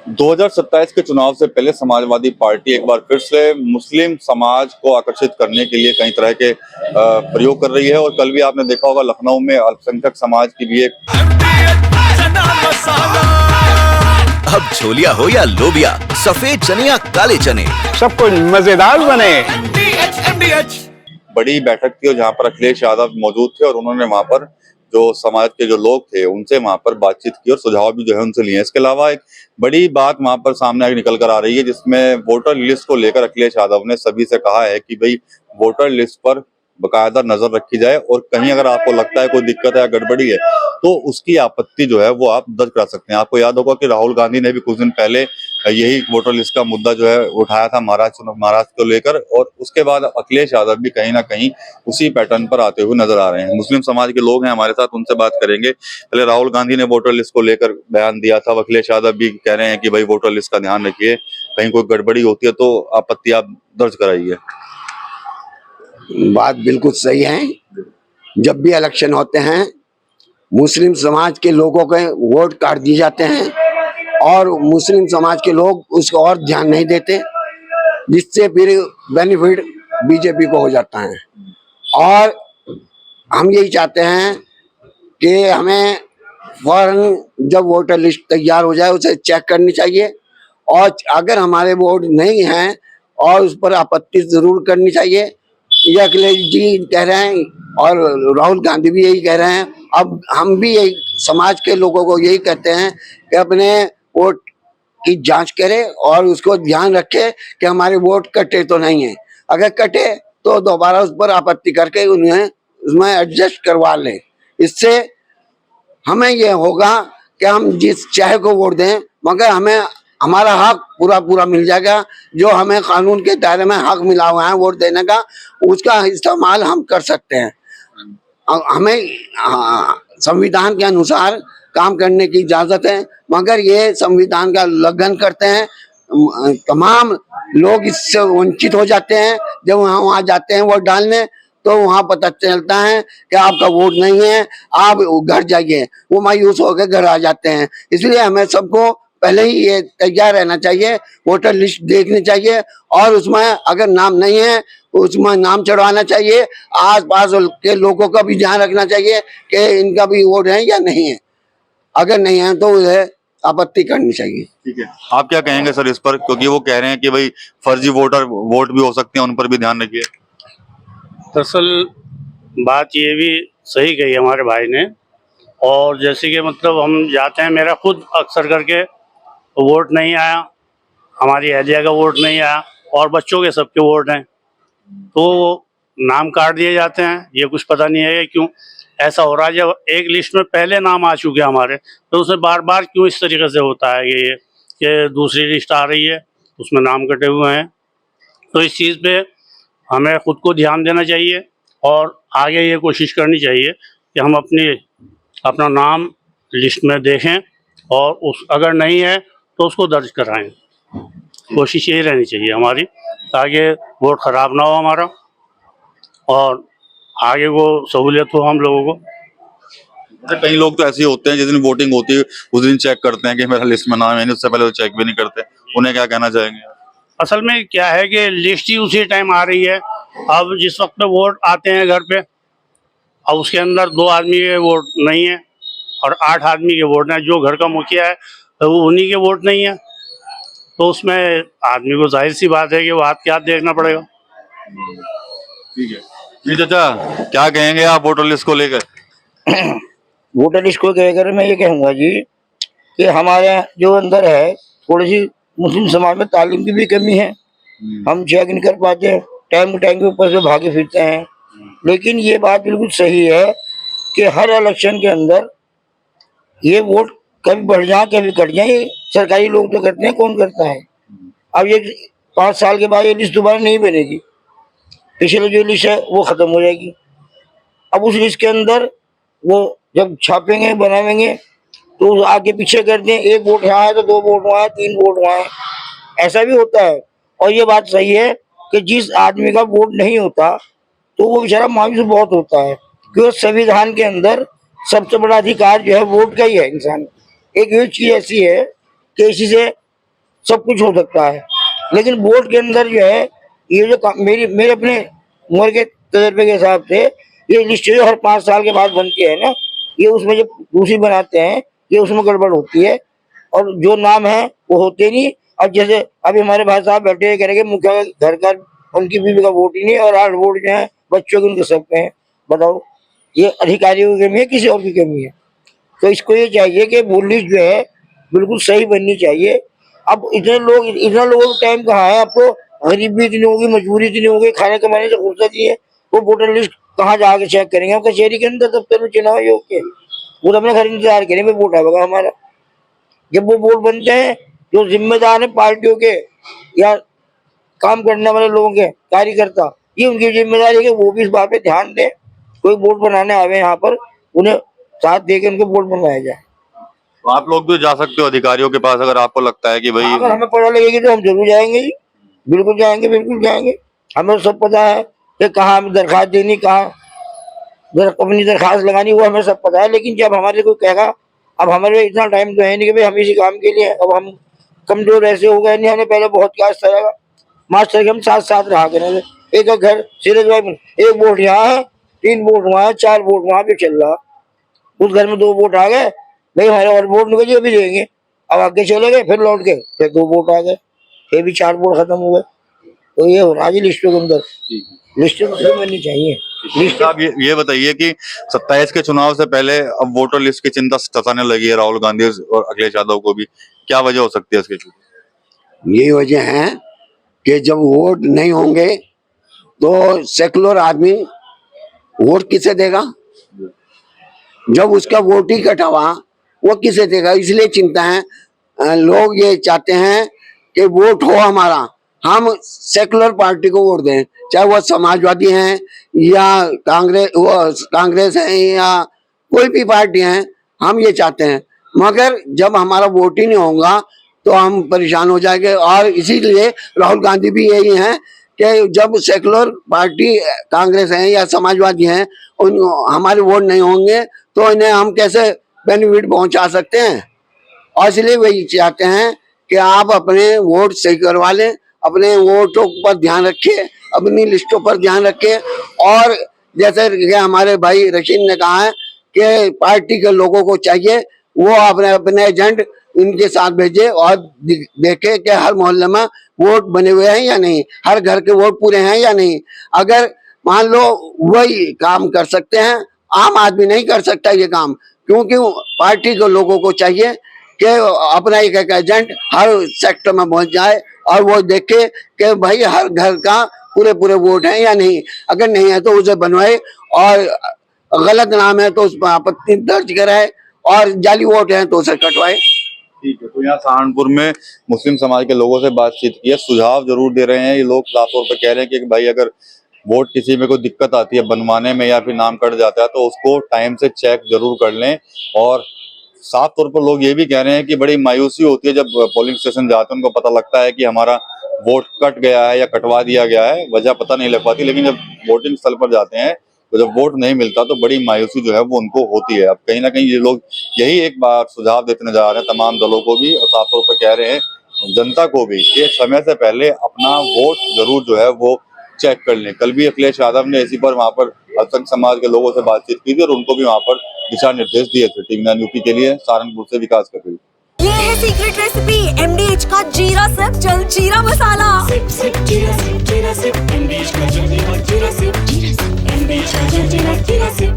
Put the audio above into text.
2027 के चुनाव से पहले समाजवादी पार्टी एक बार फिर से मुस्लिम समाज को आकर्षित करने के लिए कई तरह के प्रयोग कर रही है। और कल भी आपने देखा होगा लखनऊ में अल्पसंख्यक समाज की भी एक अब छोलिया हो या लोबिया, सफेद चने या काले चने, सब कुछ मजेदार बने। बड़ी बैठक थी और जहां पर अखिलेश यादव मौजूद थे और उन्होंने वहां पर जो समाज के जो लोग थे उनसे वहां पर बातचीत की और सुझाव भी जो है उनसे लिए। इसके अलावा एक बड़ी बात वहां पर सामने आगे निकल कर आ रही है जिसमें वोटर लिस्ट को लेकर अखिलेश यादव ने सभी से कहा है कि भाई वोटर लिस्ट पर बकायदा नजर रखी जाए और कहीं अगर आपको लगता है कोई दिक्कत है या गड़बड़ी है तो उसकी आपत्ति जो है वो आप दर्ज करा सकते हैं। आपको याद होगा कि राहुल गांधी ने भी कुछ दिन पहले यही वोटर लिस्ट का मुद्दा जो है उठाया था महाराष्ट्र को लेकर, और उसके बाद अखिलेश यादव भी कहीं ना कहीं उसी पैटर्न पर आते हुए नजर आ रहे हैं। मुस्लिम समाज के लोग हैं हमारे साथ, उनसे बात करेंगे। पहले राहुल गांधी ने वोटर लिस्ट को लेकर बयान दिया था, अखिलेश यादव भी कह रहे हैं कि भाई वोटर लिस्ट का ध्यान रखिए, कहीं कोई गड़बड़ी होती है तो आपत्ति आप दर्ज कराइए। बात बिल्कुल सही है। जब भी इलेक्शन होते हैं मुस्लिम समाज के लोगों के वोट काट दिए जाते हैं और मुस्लिम समाज के लोग उसको और ध्यान नहीं देते, जिससे फिर बेनिफिट बीजेपी को हो जाता है। और हम यही चाहते हैं कि हमें फौरन जब वोटर लिस्ट तैयार हो जाए उसे चेक करनी चाहिए और अगर हमारे वोट नहीं हैं और उस पर आपत्ति जरूर करनी चाहिए। ये अखिलेश जी कह रहे हैं और राहुल गांधी भी यही कह रहे हैं। अब हम भी यही समाज के लोगों को यही कहते हैं कि अपने वोट की जांच करें और उसको ध्यान रखें कि हमारे वोट कटे तो नहीं है। अगर कटे तो दोबारा उस पर आपत्ति करके उन्हें उसमें एडजस्ट करवा लें। इससे हमें ये होगा कि हम जिस चाहे को वोट दें मगर हमें हमारा हक पूरा पूरा मिल जाएगा। जो हमें कानून के दायरे में हक मिला हुआ है वोट देने का, उसका इस्तेमाल हम कर सकते हैं। हमें संविधान के अनुसार काम करने की इजाजत है, मगर ये संविधान का उल्लंघन करते हैं। तमाम लोग इससे वंचित हो जाते हैं। जब वहाँ जाते हैं वोट डालने तो वहाँ पता चलता है कि आपका वोट नहीं है, आप घर जाइए, वो मायूस होकर घर आ जाते हैं। इसलिए हमें सबको पहले ही ये तैयार रहना चाहिए, वोटर लिस्ट देखनी चाहिए और उसमें अगर नाम नहीं है उसमें नाम चढ़वाना चाहिए। आसपास के लोगों का भी ध्यान रखना चाहिए कि इनका भी वोट है या नहीं है। अगर नहीं है तो उन्हें आपत्ति करनी चाहिए। ठीक है, आप क्या कहेंगे सर इस पर, क्योंकि वो कह रहे हैं कि भाई फर्जी वोटर वोट भी हो सकते हैं, उन पर भी ध्यान रखिए। दरअसल बात ये भी सही कही हमारे भाई ने। और जैसे कि मतलब हम जाते हैं, मेरा खुद अक्सर करके वोट नहीं आया, हमारी अहलिया का वोट नहीं आया और बच्चों के सबके वोट हैं, तो नाम काट दिए जाते हैं। ये कुछ पता नहीं है क्यों ऐसा हो रहा है। जब एक लिस्ट में पहले नाम आ चुके हैं हमारे, तो उसमें बार बार क्यों इस तरीके से होता है कि दूसरी लिस्ट आ रही है उसमें नाम कटे हुए हैं। तो इस चीज़ पे हमें खुद को ध्यान देना चाहिए और आगे ये कोशिश करनी चाहिए कि हम अपना नाम लिस्ट में देखें और उस अगर नहीं है तो उसको दर्ज कराएं। कोशिश यही रहनी चाहिए हमारी, ताकि वोट ख़राब ना हो हमारा और आगे को सहूलियत हो हम लोगों को। कई लोग तो ऐसे होते हैं जिस दिन वोटिंग होती है उस दिन चेक करते हैं कि मेरा लिस्ट में नाम है, उससे पहले तो चेक भी नहीं करते। उन्हें क्या कहना चाहेंगे? असल में क्या है कि लिस्ट ही उसी टाइम आ रही है। अब जिस वक्त पे वोट आते हैं घर पे, अब उसके अंदर 2 आदमी के वोट नहीं है और 8 आदमी के वोट हैं। जो घर का मुखिया है तो वो उन्हीं के वोट नहीं है, तो उसमें आदमी को जाहिर सी बात है कि वो हाथ के हाथ देखना पड़ेगा। ठीक है जी चाचा, क्या कहेंगे आप वोटर लिस्ट को लेकर? वोटर लिस्ट को लेकर मैं ये कहूँगा जी कि हमारे जो अंदर है थोड़ी सी मुस्लिम समाज में तालीम की भी कमी है। हम चेक नहीं कर पाते, टाइम टू टाइम के ऊपर से भागे फिरते हैं। लेकिन ये बात बिल्कुल सही है कि हर इलेक्शन के अंदर ये वोट कभी बढ़ जाए कभी घट जाए, ये सरकारी लोग तो करते हैं, कौन करता है। अब ये 5 साल के बाद ये लिस्ट दोबारा नहीं बनेगी, पिछले जो लिस्ट है वो खत्म हो जाएगी। अब उस लिस्ट के अंदर वो जब छापेंगे बनावेंगे तो आगे पीछे कर दें, 1 वोट यहाँ है तो 2 वोट वहाँ है, 3 वोट वहाँ है, ऐसा भी होता है। और ये बात सही है कि जिस आदमी का वोट नहीं होता तो वो बेचारा मायूस बहुत होता है, क्योंकि संविधान के अंदर सबसे बड़ा अधिकार जो है वोट का ही है। इंसान एक ये चीज ऐसी है कि इसी से सब कुछ हो सकता है। लेकिन वोट के अंदर जो है ये जो मेरे अपने उम्र के तजर्बे के हिसाब से ये लिस्ट जो हर 5 साल के बाद बनती है ना, ये उसमें जो दूसरी बनाते हैं ये उसमें गड़बड़ होती है और जो नाम है वो होते नहीं। अब जैसे अभी हमारे भाई साहब बैठे करेंगे मुखिया घर का उनकी बीवी का वोट ही नहीं और 8 वोट जो है बच्चों के उनके सबके हैं। बताओ ये अधिकारियों की कमी है किसी और की कमी है? तो इसको ये चाहिए कि वो लिस्ट जो है बिल्कुल सही बननी चाहिए। अब इतना लोगों को टाइम कहाँ है? अब तो गरीबी इतनी होगी, मजबूरी इतनी होगी, खाने कमाने से फुर्सत ही है, वो वोटर लिस्ट कहाँ जाके चेक करेंगे? हम कचहरी के अंदर दफ्तर में चुनाव योग के वो अपने घर इंतजार करेंगे वोट आएगा हमारा। जब वो वोट बनते हैं जो जिम्मेदार है पार्टियों के या काम करने वाले लोगों के कार्यकर्ता, ये उनकी जिम्मेदारी है कि वो भी इस बात पे ध्यान दें। कोई वोट बनाने आवे यहाँ पर उन्हें साथ दे के उनको वोट बनवाया जाए। तो आप लोग भी जा सकते हो अधिकारियों के पास अगर आपको लगता है कि भाई अगर हमें पता लगेगी तो हम जरूर जाएंगे जी, बिल्कुल जाएंगे, बिल्कुल जाएंगे। हमें सब पता है कि कहाँ हमें दरखास्त देनी, कहाँ अपनी दरखास्त लगानी, वो हमें सब पता है। लेकिन जब हमारे कोई कहेगा, अब हमारे इतना टाइम तो है नहीं कि भाई हम इसी काम के लिए, अब हम कमजोर ऐसे हो गए नहीं, हमने पहले बहुत कास्ट रहेगा मास्टर के हम साथ साथ रहा करेंगे। एक घर सीरज भाई एक वोट यहाँ है, 3 वोट वहाँ है, 4 वोट वहाँ पे चल रहा, उस घर में 2 वोट आ गए भाई हमारे और वोट निकल अभी देंगे। अब आगे चले गए फिर लौट के फिर 2 वोट आ गए, फिर भी 4 वोट खत्म हो गए। तो ये हो रहा है लिस्टों के अंदर, लिस्टें तो बननी चाहिए। लिस्ट आप ये बताइए कि 27 के चुनाव से पहले अब वोटर लिस्ट की चिंता सताने लगी है राहुल गांधी और अखिलेश यादव को भी, क्या वजह हो सकती है इसके? यही वजह है कि जब वोट नहीं होंगे तो सेकुलर आदमी वोट किसे देगा? जब उसका वोट ही कटा हुआ वो किसे देगा? इसलिए चिंता है। लोग ये चाहते हैं कि वोट हो हमारा, हम सेकुलर पार्टी को वोट दें, चाहे वो समाजवादी हैं या कांग्रेस है या कोई भी पार्टी है, हम ये चाहते हैं। मगर जब हमारा वोट ही नहीं होगा तो हम परेशान हो जाएंगे। और इसीलिए राहुल गांधी भी यही हैं कि जब सेकुलर पार्टी कांग्रेस है या समाजवादी हैं उन हमारे वोट नहीं होंगे तो इन्हें हम कैसे बेनिफिट पहुंचा सकते हैं। और इसलिए वही चाहते हैं कि आप अपने वोट सही करवा लें, अपने वोटों पर ध्यान रखें, अपनी लिस्टों पर ध्यान रखें। और जैसे कि हमारे भाई रशीद ने कहा है कि पार्टी के लोगों को चाहिए वो अपने अपने एजेंट इनके साथ भेजे और देखे कि हर मोहल्ले में वोट बने हुए हैं या नहीं, हर घर के वोट पूरे हैं या नहीं। अगर मान लो वही काम कर सकते हैं, आम आदमी नहीं कर सकता ये काम, क्योंकि पार्टी के लोगों को चाहिए कि अपना एक एजेंट हर सेक्टर में पहुंच जाए और वो देखे कि भाई हर घर का पूरे वोट हैं या नहीं। अगर नहीं है तो उसे बनवाए और गलत नाम है तो उस पर आपत्ति दर्ज कराए और जाली वोट है तो उसे कटवाए। ठीक है, तो यहाँ सहारनपुर में मुस्लिम समाज के लोगों से बातचीत की है, सुझाव जरूर दे रहे हैं ये लोग। साफ तौर पर कह रहे हैं कि भाई अगर वोट किसी में कोई दिक्कत आती है बनवाने में या फिर नाम कट जाता है तो उसको टाइम से चेक जरूर कर लें। और साफ तौर पर लोग ये भी कह रहे हैं कि बड़ी मायूसी होती है जब पोलिंग स्टेशन जाते हैं, उनको पता लगता है कि हमारा वोट कट गया है या कटवा दिया गया है, वजह पता नहीं लग पाती। लेकिन जब वोटिंग स्थल पर जाते हैं तो जब वोट नहीं मिलता तो बड़ी मायूसी जो है वो उनको होती है। अब कहीं ना कहीं ये लोग यही एक बार सुझाव देते नजर आ रहे हैं तमाम दलों को भी, और साफ तौर पर कह रहे हैं जनता को भी कि समय से पहले अपना वोट जरूर जो है वो चेक कर लें। कल भी अखिलेश यादव ने इसी पर वहां पर अल्पसंख्यक समाज के लोगों से बातचीत की थी और उनको भी वहां पर दिशा निर्देश दिए थे। टीवी 9 यूपी के लिए सहारनपुर से विकास कर रही है। ये है सीक्रेट रेसिपी MDH का जीरा सिर्फ जलजीरा मसाला। सिर्फ जीरा सिर्फ MDH का जलजीरा जीरा सिर्फ